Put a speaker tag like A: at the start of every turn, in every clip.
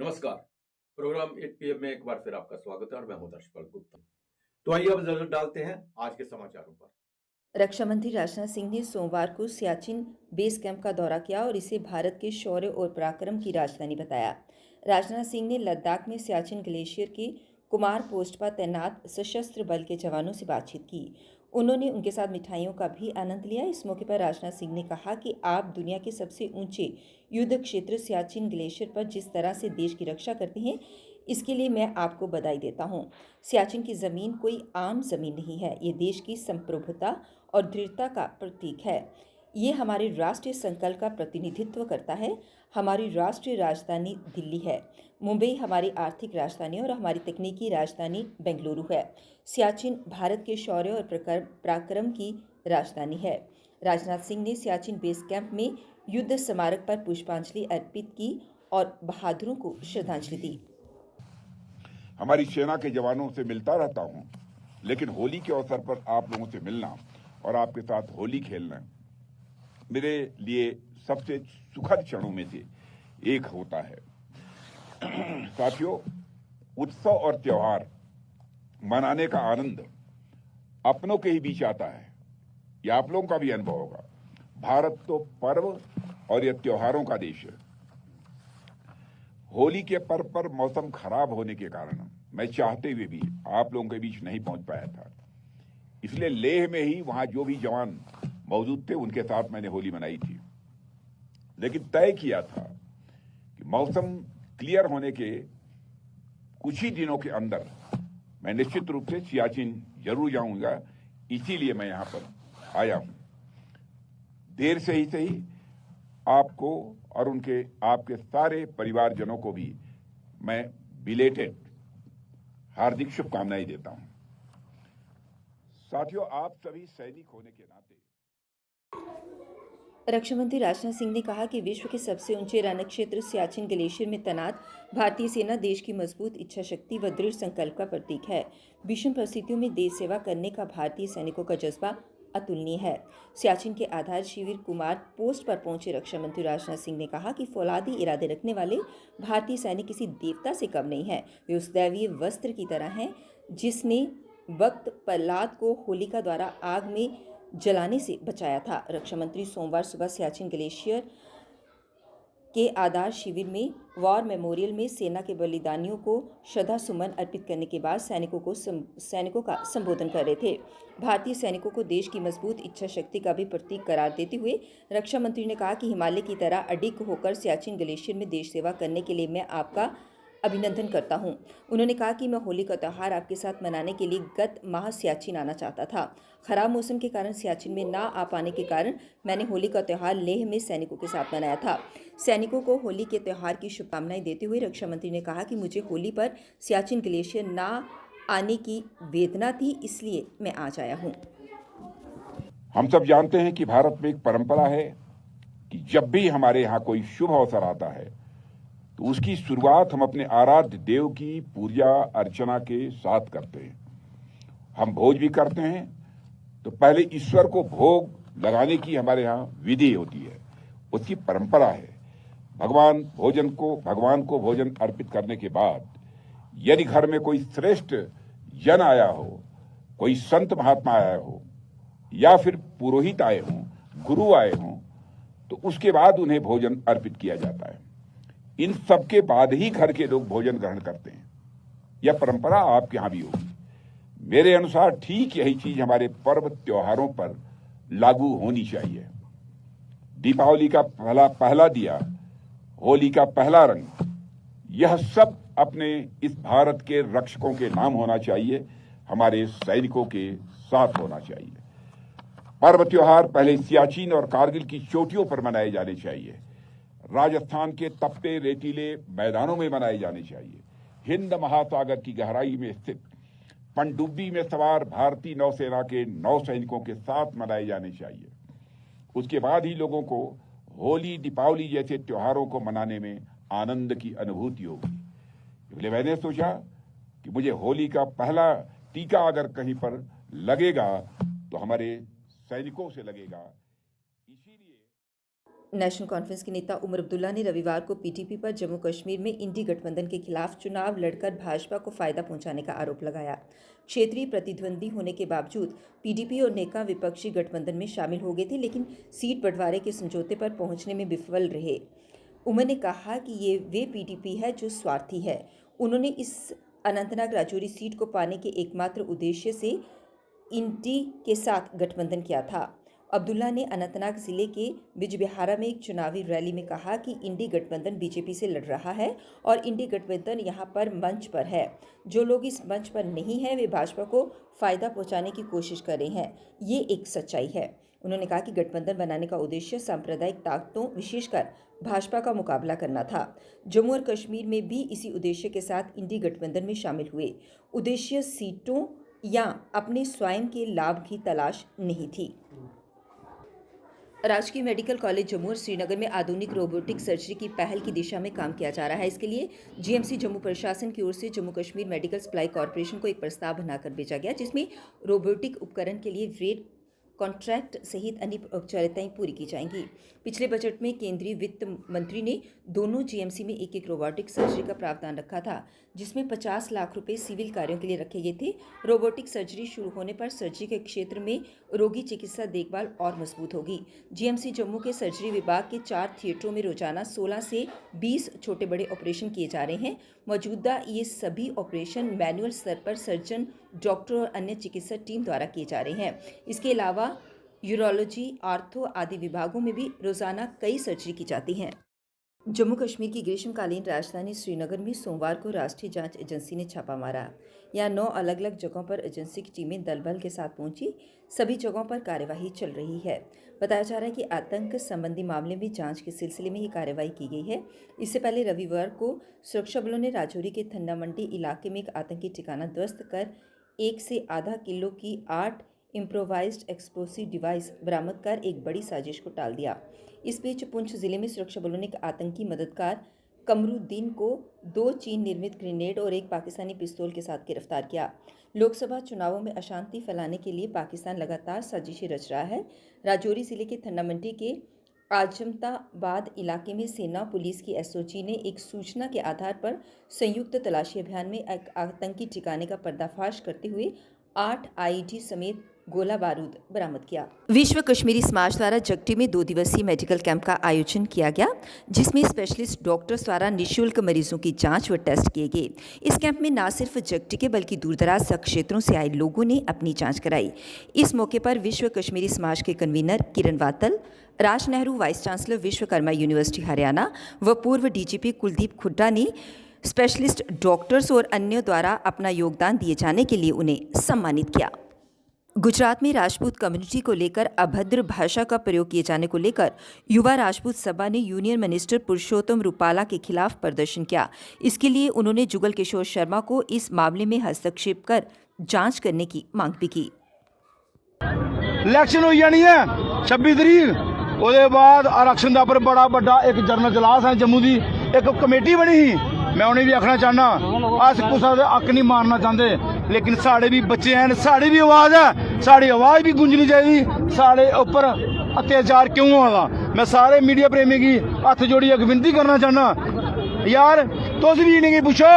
A: नमस्कार। Programme 8 PM में एक बार फिर आपका स्वागत है और मैं हूं दर्शपाल गुप्ता। तो आइए अब नजर डालते हैं आज के समाचारों पर।
B: रक्षा मंत्री राजनाथ सिंह ने सोमवार को सियाचिन बेस कैंप का दौरा किया और इसे भारत के शौर्य और पराक्रम की राजधानी बताया। राजनाथ सिंह ने लद्दाख में सियाचिन ग्लेशियर के कुमार पोस्ट पर तैनात सशस्त्र बल के जवानों से बातचीत की। उन्होंने उनके साथ मिठाइयों का भी आनंद लिया। इस मौके पर राजनाथ सिंह ने कहा कि आप दुनिया के सबसे ऊंचे युद्ध क्षेत्र सियाचिन ग्लेशियर पर जिस तरह से देश की रक्षा करते हैं, इसके लिए मैं आपको बधाई देता हूं। सियाचिन की ज़मीन कोई आम ज़मीन नहीं है, ये देश की संप्रभुता और दृढ़ता का प्रतीक है। ये हमारे राष्ट्रीय संकल्प का प्रतिनिधित्व करता है। हमारी राष्ट्रीय राजधानी दिल्ली है, मुंबई हमारी आर्थिक राजधानी और हमारी तकनीकी राजधानी बेंगलुरु है। सियाचिन भारत के शौर्य और पराक्रम की राजधानी है। राजनाथ सिंह ने सियाचिन बेस कैंप में युद्ध स्मारक पर पुष्पांजलि अर्पित की और बहादुरों को श्रद्धांजलि दी।
C: हमारी सेना के जवानों से मिलता रहता हूं, लेकिन होली के अवसर पर आप लोगों से मिलना और आपके साथ होली खेलना मेरे लिए सबसे सुखद क्षणों में से एक होता है। साथियों, उत्सव और त्योहार मनाने का आनंद अपनों के ही बीच आता है। यह आप लोगों का भी अनुभव होगा। भारत तो पर्व और यह त्योहारों का देश है। होली के पर्व पर मौसम खराब होने के कारण मैं चाहते हुए भी आप लोगों के बीच नहीं पहुंच पाया था। इसलिए लेह में ही वहां जो भी जवान मौजूद थे उनके साथ मैंने होली मनाई थी। लेकिन तय किया था कि मौसम क्लियर होने के कुछ ही दिनों के अंदर मैं निश्चित रूप से सियाचिन जरूर जाऊंगा। इसीलिए मैं यहां पर आया हूं। देर से ही सही आपको और उनके आपके सारे परिवारजनों को भी मैं बिलेटेड हार्दिक शुभकामनाएं देता हूं। साथियों, आप सभी सैनिक होने के नाते
B: रक्षा मंत्री राजनाथ सिंह ने कहा कि विश्व के सबसे ऊंचे रणक्षेत्र सियाचिन ग्लेशियर में तैनात भारतीय सेना देश की मजबूत इच्छा शक्ति व दृढ़ संकल्प का प्रतीक है। विषम परिस्थितियों में देश सेवा करने का भारतीय सैनिकों का जज्बा अतुलनीय है। सियाचिन के आधार शिविर कुमार पोस्ट पर पहुंचे रक्षा मंत्री राजनाथ सिंह ने कहा कि फौलादी इरादे रखने वाले भारतीय सैनिक किसी देवता से कम नहीं है। वे उस दैवीय वस्त्र की तरह हैं जिसने वक्त प्रहलाद को होलिका द्वारा आग में जलाने से बचाया था। रक्षा मंत्री सोमवार सुबह सियाचिन ग्लेशियर के आधार शिविर में वॉर मेमोरियल में सेना के बलिदानियों को श्रद्धा सुमन अर्पित करने के बाद सैनिकों का संबोधन कर रहे थे। भारतीय सैनिकों को देश की मजबूत इच्छा शक्ति का भी प्रतीक करार देते हुए रक्षा मंत्री ने कहा कि हिमालय की तरह अडिग होकर सियाचिन ग्लेशियर में देश सेवा करने के लिए मैं आपका अभिनंदन करता हूं। उन्होंने कहा कि मैं होली का त्यौहार आपके साथ मनाने के लिए गत माह सियाचिन आना चाहता था। खराब मौसम के कारण सियाचिन में ना आ पाने के कारण मैंने होली का त्यौहार लेह में सैनिकों के साथ मनाया था। सैनिकों को होली के त्यौहार की शुभकामनाएं देते हुए रक्षा मंत्री ने कहा कि मुझे होली पर सियाचिन ग्लेशियर ना आने की वेदना थी, इसलिए मैं आज आया हूँ।
C: हम सब जानते हैं कि भारत में एक परंपरा है कि जब भी हमारे यहाँ कोई शुभ अवसर आता है तो उसकी शुरुआत हम अपने आराध्य देव की पूजा अर्चना के साथ करते हैं। हम भोज भी करते हैं तो पहले ईश्वर को भोग लगाने की हमारे यहाँ विधि होती है, उसकी परंपरा है। भगवान को भोजन अर्पित करने के बाद यदि घर में कोई श्रेष्ठ जन आया हो, कोई संत महात्मा आया हो या फिर पुरोहित आए हों, गुरु आए हों, तो उसके बाद उन्हें भोजन अर्पित किया जाता है। इन सब के बाद ही घर के लोग भोजन ग्रहण करते हैं। यह परंपरा आपके यहां भी होगी। मेरे अनुसार ठीक यही चीज हमारे पर्व त्योहारों पर लागू होनी चाहिए। दीपावली का पहला दिया, होली का पहला रंग, यह सब अपने इस भारत के रक्षकों के नाम होना चाहिए, हमारे सैनिकों के साथ होना चाहिए। पर्व त्योहार पहले सियाचिन और कारगिल की चोटियों पर मनाए जाने चाहिए, राजस्थान के तपते रेतीले मैदानों में मनाए जाने चाहिए, हिंद महासागर की गहराई में स्थित पनडुब्बी में सवार भारतीय नौसेना के नौसैनिकों के साथ मनाए जाने चाहिए। उसके बाद ही लोगों को होली, दीपावली जैसे त्योहारों को मनाने में आनंद की अनुभूति होगी। इसलिए मैंने सोचा कि मुझे होली का पहला टीका अगर कहीं पर लगेगा तो हमारे सैनिकों से लगेगा।
B: नेशनल कॉन्फ्रेंस के नेता उमर अब्दुल्ला ने रविवार को पीटीपी पर जम्मू कश्मीर में इंडी गठबंधन के खिलाफ चुनाव लड़कर भाजपा को फायदा पहुंचाने का आरोप लगाया। क्षेत्रीय प्रतिद्वंदी होने के बावजूद पीडीपी और नेका विपक्षी गठबंधन में शामिल हो गए थे, लेकिन सीट बंटवारे के समझौते पर पहुंचने में विफल रहे। उमर ने कहा कि ये वे पीडीपी है जो स्वार्थी है। उन्होंने इस अनंतनाग राजौरी सीट को पाने के एकमात्र उद्देश्य से इंडी के साथ गठबंधन किया था। अब्दुल्ला ने अनंतनाग जिले के बिजबिहारा में एक चुनावी रैली में कहा कि इंडी गठबंधन बीजेपी से लड़ रहा है और इंडी गठबंधन यहां पर मंच पर है। जो लोग इस मंच पर नहीं हैं वे भाजपा को फायदा पहुंचाने की कोशिश कर रहे हैं। ये एक सच्चाई है। उन्होंने कहा कि गठबंधन बनाने का उद्देश्य सांप्रदायिक ताकतों विशेषकर भाजपा का मुकाबला करना था। जम्मू और कश्मीर में भी इसी उद्देश्य के साथ इंडी गठबंधन में शामिल हुए। उद्देश्य सीटों या अपने स्वयं के लाभ की तलाश नहीं थी। राजकीय मेडिकल कॉलेज जम्मू और श्रीनगर में आधुनिक रोबोटिक सर्जरी की पहल की दिशा में काम किया जा रहा है। इसके लिए जीएमसी जम्मू प्रशासन की ओर से Jammu Kashmir medical supply corporation को एक प्रस्ताव बनाकर भेजा गया, जिसमें रोबोटिक उपकरण के लिए रेट कॉन्ट्रैक्ट सहित अन्य औपचारिकताएं पूरी की जाएंगी। पिछले बजट में केंद्रीय वित्त मंत्री ने दोनों जीएमसी में एक रोबोटिक सर्जरी का प्रावधान रखा था, जिसमें 50 लाख रुपए सिविल कार्यों के लिए रखे गए थे। रोबोटिक सर्जरी शुरू होने पर सर्जरी के क्षेत्र में रोगी चिकित्सा देखभाल और मजबूत होगी। जीएमसी जम्मू के सर्जरी विभाग के 4 थिएटरों में रोजाना 16 से 20 छोटे बड़े ऑपरेशन किए जा रहे हैं। मौजूदा ये सभी ऑपरेशन मैनुअल स्तर पर सर्जन, डॉक्टर और अन्य चिकित्सा टीम द्वारा किए जा रहे हैं। इसके अलावा यूरोलॉजी, आर्थो आदि विभागों में भी रोजाना कई सर्जरी की जाती हैं। जम्मू कश्मीर की ग्रीष्मकालीन राजधानी श्रीनगर में सोमवार को राष्ट्रीय जांच एजेंसी ने छापा मारा। यहाँ 9 अलग अलग जगहों पर एजेंसी की टीमें दल बल के साथ पहुंची। सभी जगहों पर कार्यवाही चल रही है। बताया जा रहा है कि आतंक संबंधी मामले में जांच के सिलसिले में ये कार्रवाई की गई है। इससे पहले रविवार को सुरक्षा बलों ने राजौरी के थन्ना मंडी इलाके में एक आतंकी ठिकाना ध्वस्त कर 1 से आधा किलो की 8 इम्प्रोवाइज्ड एक्सप्लोसिव डिवाइस बरामद कर एक बड़ी साजिश को टाल दिया। इस बीच पुंछ जिले में सुरक्षा बलों ने एक आतंकी मददगार कमरुद्दीन को 2 चीन निर्मित ग्रेनेड और एक पाकिस्तानी पिस्तौल के साथ गिरफ्तार किया। लोकसभा चुनावों में अशांति फैलाने के लिए पाकिस्तान लगातार साजिशें रच रहा है। राजौरी जिले के थन्ना मंडी के आजमताबाद इलाके में सेना पुलिस की एसओजी ने एक सूचना के आधार पर संयुक्त तलाशी अभियान में एक आतंकी ठिकाने का पर्दाफाश करते हुए 8 आईईडी समेत गोला बारूद बरामद किया। विश्व कश्मीरी समाज द्वारा जगटी में 2 दिवसीय मेडिकल कैंप का आयोजन किया गया, जिसमें स्पेशलिस्ट डॉक्टर्स द्वारा निःशुल्क मरीजों की जांच व टेस्ट किए गए। इस कैंप में न सिर्फ जगटी के बल्कि दूरदराज क्षेत्रों से आए लोगों ने अपनी जांच कराई। इस मौके पर विश्व कश्मीरी समाज के convenor Kiran Watal, Raj Nehru vice chancellor Vishwakarma university Haryana व पूर्व डीजीपी कुलदीप खुड्डा ने स्पेशलिस्ट डॉक्टर्स और अन्यों द्वारा अपना योगदान दिए जाने के लिए उन्हें सम्मानित किया। गुजरात में राजपूत कम्युनिटी को लेकर अभद्र भाषा का प्रयोग किए जाने को लेकर युवा राजपूत सभा ने यूनियन मिनिस्टर पुरुषोत्तम रूपाला के खिलाफ प्रदर्शन किया। इसके लिए उन्होंने जुगल किशोर शर्मा को इस मामले में हस्तक्षेप कर जांच करने की मांग भी की।
D: इलेक्शन हो जानी है 26 तरीक, ਉਹਦੇ बाद आरक्षण का बड़ा बड़ा एक जनरल इजलास है जम्मू की, एक कमेटी बनी ही। मैं उन्हें भी आखना चाहना, अस कुछ अक्क नहीं मारना चाहते, लेकिन साढ़े भी बच्चे हैं, साढ़ी भी आवाज़ है, साड़ी आवाज़ भी गूंजनी चाहिए। साढ़े उपर अत्याचार क्यों होगा? मैं सारे मीडिया प्रेमी की हथ जोड़िए विनती करना चाहना, यार तुस भी इन्हें पुछो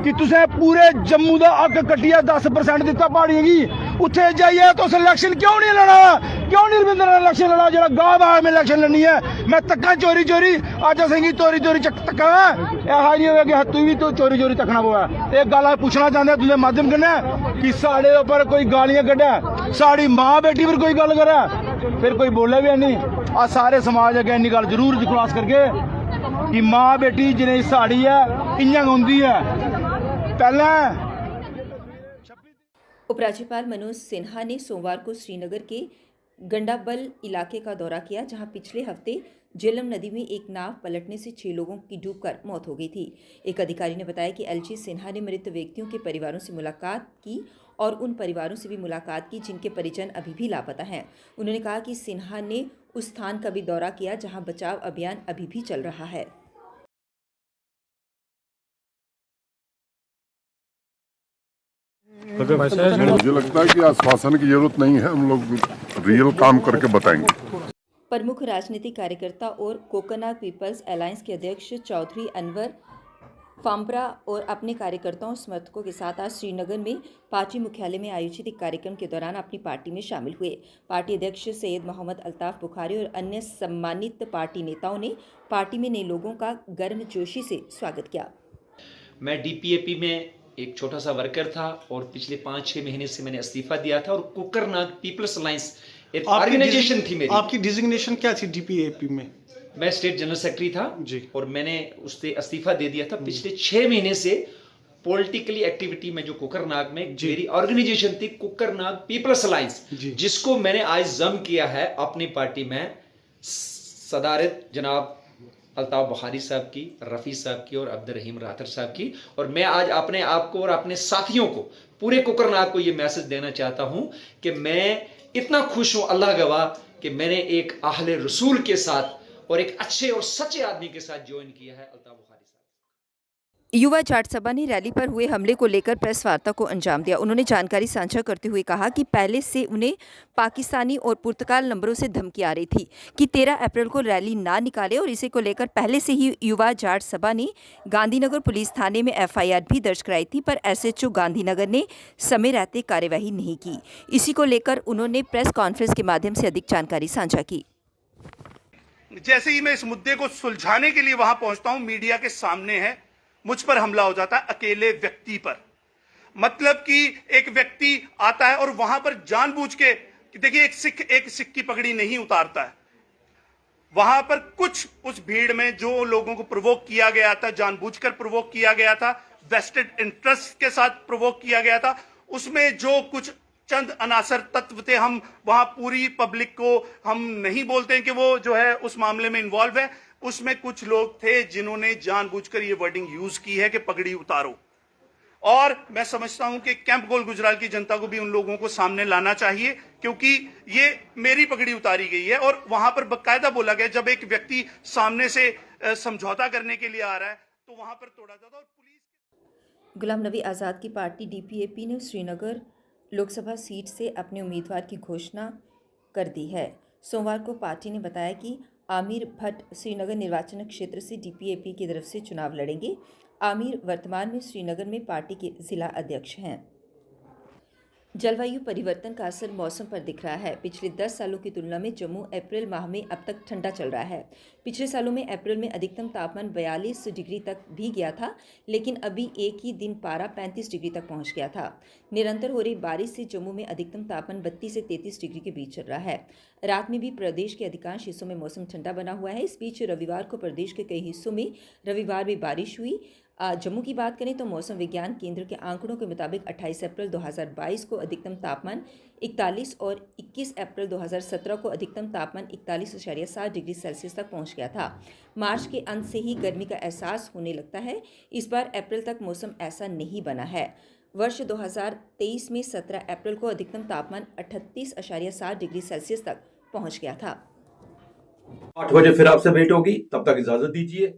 D: कि तुसें पूरे जम्मू का अग्ग कट्टिया 10% दिता प्हाड़ियों की, उत्थे जाइए तुस इलेक्शन क्यों नहीं लड़ा? क्यों नहीं रविंद्र ने इलेक्शन लड़ा? जो गांव बाग में इलेक्शन लड़नी है, मैं तक्का चोरी चोरी अज सिंह चोरी चोरी तक्का ऐसा नहीं होगा कि तू भी तो चोरी चोरी तकना पवा। एक गल पूछना चाहते तुझे माध्यम कन्नै कि साढ़े उपर कोई गालियां कड्डे, साड़ी मां बेटी पर कोई गल करे, फिर कोई बोले भी नहीं। आ सारे समाज अगे इन्नी गल जरूर खुलास करके कि मां बेटी जिन्हें साड़ी है इयां होंदी है। पहले
B: उपराज्यपाल मनोज सिन्हा ने सोमवार को श्रीनगर के गंडाबल इलाके का दौरा किया, जहां पिछले हफ्ते झेलम नदी में एक नाव पलटने से 6 लोगों की डूबकर मौत हो गई थी। एक अधिकारी ने बताया कि एलजी सिन्हा ने मृत व्यक्तियों के परिवारों से मुलाकात की और उन परिवारों से भी मुलाकात की जिनके परिजन अभी भी लापता हैं। उन्होंने कहा कि सिन्हा ने उस स्थान का भी दौरा किया जहां बचाव अभियान अभी भी चल रहा है।
E: मुझे लगता है कि आश्वासन की जरूरत नहीं है, हम लोग रियल काम करके बताएंगे।
B: प्रमुख राजनीतिक कार्यकर्ता और कोकरनाग पीपल्स अलायंस के अध्यक्ष चौधरी अनवर फाम्बरा और अपने कार्यकर्ताओं और समर्थकों के साथ आज श्रीनगर में पार्टी मुख्यालय में आयोजित एक कार्यक्रम के दौरान अपनी पार्टी में शामिल हुए। पार्टी अध्यक्ष सैयद मोहम्मद अल्ताफ बुखारी और अन्य सम्मानित पार्टी नेताओं ने पार्टी में नए लोगों का गर्मजोशी से स्वागत किया।
E: मैं डीपीएपी में एक छोटा सा वर्कर था और पिछले 5-6 महीने से मैंने इस्तीफा दिया था और कोकरनाग पीपल्स अलायंस एक ऑर्गेनाइजेशन थी मेरी।
F: आपकी डिजिग्नेशन क्या थी डीपीएपी में?
E: मैं स्टेट जनरल सेक्रेटरी था
F: जी।
E: और मैंने उससे इस्तीफा दे दिया था। पिछले 6 महीने से पॉलिटिकली एक्टिविटी में जो कोकरनाग में मेरी ऑर्गेनाइजेशन थी कोकरनाग पीपल्स अलायंस, जिसको मैंने आज जम किया है अपनी पार्टी में सदारत जनाब अल्ताफ बुखारी साहब की, रफ़ी साहब की और अब्दुल रहीम राथर साहब की। और मैं आज अपने आप को और अपने साथियों को, पूरे कोकरनाग को ये मैसेज देना चाहता हूं कि मैं इतना खुश हूं, अल्लाह गवाह, कि मैंने एक आहले रसूल के साथ और एक अच्छे और सच्चे आदमी के साथ ज्वाइन किया है, अल्ताफ बुखारी साहब।
B: युवा जाट सभा ने रैली पर हुए हमले को लेकर प्रेस वार्ता को अंजाम दिया। उन्होंने जानकारी साझा करते हुए कहा कि पहले से उन्हें पाकिस्तानी और पुर्तगाल नंबरों से धमकी आ रही थी कि 13 अप्रैल को रैली ना निकाले और इसी को लेकर पहले से ही युवा जाट सभा ने गांधीनगर पुलिस थाने में एफआईआर भी दर्ज कराई थी, पर एसएचओ गांधीनगर ने समय रहते कार्यवाही नहीं की। इसी को लेकर उन्होंने प्रेस कॉन्फ्रेंस के माध्यम से अधिक जानकारी साझा की।
G: जैसे ही मैं इस मुद्दे को सुलझाने के लिए वहां पहुंचता हूं, मीडिया के सामने है, मुझ पर हमला हो जाता है, अकेले व्यक्ति पर। मतलब कि एक व्यक्ति आता है और वहां पर जानबूझ के, देखिए एक सिख की पगड़ी नहीं उतारता है। वहां पर कुछ उस भीड़ में जो लोगों को प्रोवोक किया गया था, जानबूझकर प्रोवोक किया गया था, वेस्टेड इंटरेस्ट के साथ प्रोवोक किया गया था, उसमें जो कुछ चंद अनासर तत्व थे, हम वहां पूरी पब्लिक को हम नहीं बोलते हैं कि वो जो है उस मामले में इन्वॉल्व है। उसमें कुछ लोग थे जिन्होंने जानबूझकर ये वर्डिंग यूज की है कि पगड़ी उतारो। और मैं समझता हूं कि कैंप गोल गुजराल की जनता को भी उन लोगों को सामने लाना चाहिए, क्योंकि ये मेरी पगड़ी उतारी गई है और वहां पर बकायदा बोला गया, जब एक व्यक्ति सामने से समझौता करने के लिए आ रहा है तो वहां पर तोड़ा जाता। और पुलिस
B: गुलाम नबी आज़ाद की पार्टी डीपीएपी ने श्रीनगर लोकसभा सीट से अपने उम्मीदवार की घोषणा कर दी है। सोमवार को पार्टी ने बताया कि आमिर भट्ट श्रीनगर निर्वाचन क्षेत्र से डीपीएपी की तरफ से चुनाव लड़ेंगे। आमिर वर्तमान में श्रीनगर में पार्टी के जिला अध्यक्ष हैं। जलवायु परिवर्तन का असर मौसम पर दिख रहा है। पिछले 10 सालों की तुलना में जम्मू अप्रैल माह में अब तक ठंडा चल रहा है। पिछले सालों में अप्रैल में अधिकतम तापमान 42 डिग्री तक भी गया था, लेकिन अभी एक ही दिन पारा 35 डिग्री तक पहुंच गया था। निरंतर हो रही बारिश से जम्मू में अधिकतम तापमान 32 से 33 डिग्री के बीच चल रहा है। रात में भी प्रदेश के अधिकांश हिस्सों में मौसम ठंडा बना हुआ है। इस बीच रविवार को प्रदेश के कई हिस्सों में रविवार में बारिश हुई। जम्मू की बात करें तो मौसम विज्ञान केंद्र के आंकड़ों के मुताबिक 28 अप्रैल 2022 को अधिकतम तापमान 41 और 21 अप्रैल 2017 को अधिकतम तापमान 41.7 डिग्री सेल्सियस तक पहुंच गया था। मार्च के अंत से ही गर्मी का एहसास होने लगता है। इस बार अप्रैल तक मौसम ऐसा नहीं बना है। वर्ष 2023 में 17 अप्रैल को अधिकतम तापमान 38.7 डिग्री सेल्सियस तक पहुंच गया था।
A: 8 बजे फिर आपसे भेंट होगी, तब तक इजाजत दीजिए।